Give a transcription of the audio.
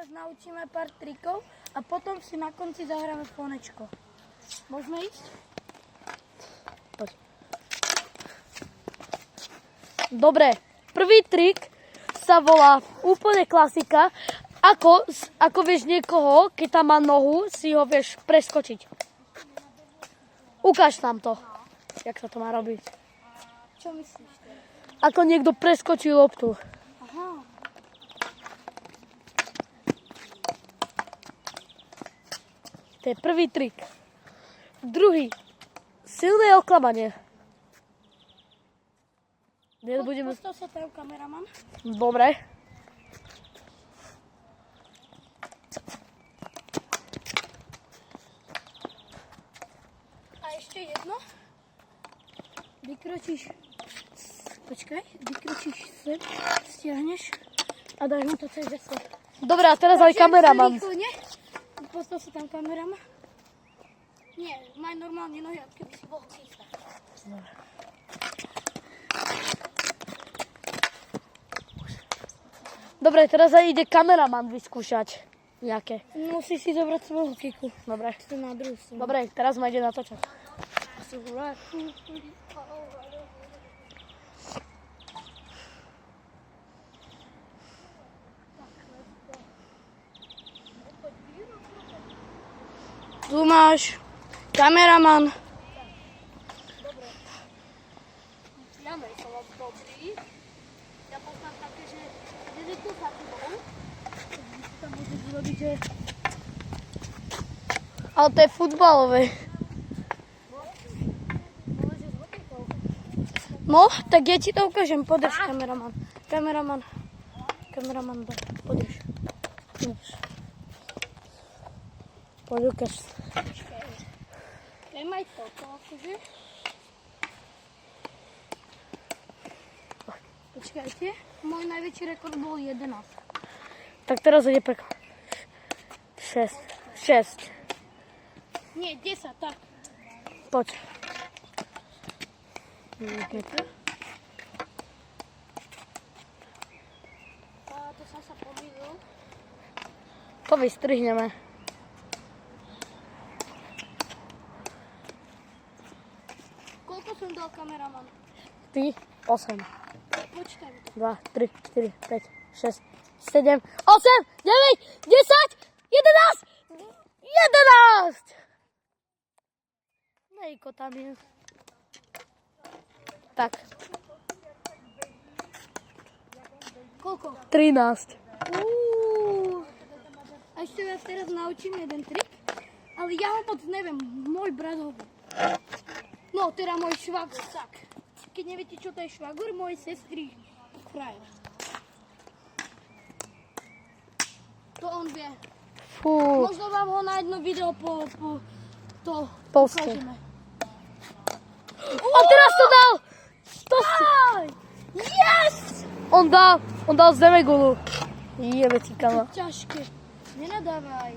teraz naučíme pár trikov a potom si na konci zahráme fonečko. Môžeme ísť? Poď. Dobre, prvý trik sa volá úplne klasika. Ako vieš niekoho, keď tam má nohu, si ho vieš preskočiť. Ukáž nám to, jak sa to má robiť. Čo myslíš? Ako niekto preskočí loptu. Aha. To je prvý trik. Druhý. Silné oklamanie. Postav sa tam, kameraman. Dobre. A ešte jedno. Vykročíš sem, stiahneš a dáš mu to cez veslo. Dobre, a teraz aj kameraman. Postav sa tam, kameraman. Nie, maj normálne nohy, ako keby si bol císa. Dobre, teraz aj ide kameraman vyskúšať nejaké. Musíš si zobrať svoju kiku. Dobre. Si na druhú stranu. Dobre, teraz ma ide natočať. Tu máš kameraman. Ja som dobrý. Ja poznám také, že je tu fatibou. Tam môžeš urobiť, že... Ale to je futbalové. No, tak ja ti to ukážem. Podrž, kameraman. Kameraman, podrž. Poď ukáž. Nemaj toto, akože. Počkajte, môj najväčší rekord bol 11. Tak teraz ide pre... 6. Nie, 10, tak. Poď. A to som sa pomýlil. To vystrihneme. Koľko som dal, kameraman? Ty 8. Počkaj mi to. 2, 3, 4, 5, 6, 7, 8, 9, 10, 11! 11! Nejko tam je. Tak, Koľko? 13. A ešte vás teraz naučím jeden trik, ale ja ho moc neviem, môj brat ho vie. No, teda môj švagor, tak. Keď neviete, čo to je švagor, mojej sestry frajer. To on vie. Fú, Možno vám ho na jedno video Poste. ukážeme. A teraz to dal! Yes! On dal z Demegulu. Jebe ti kama. Ťažké. Nenadávaj.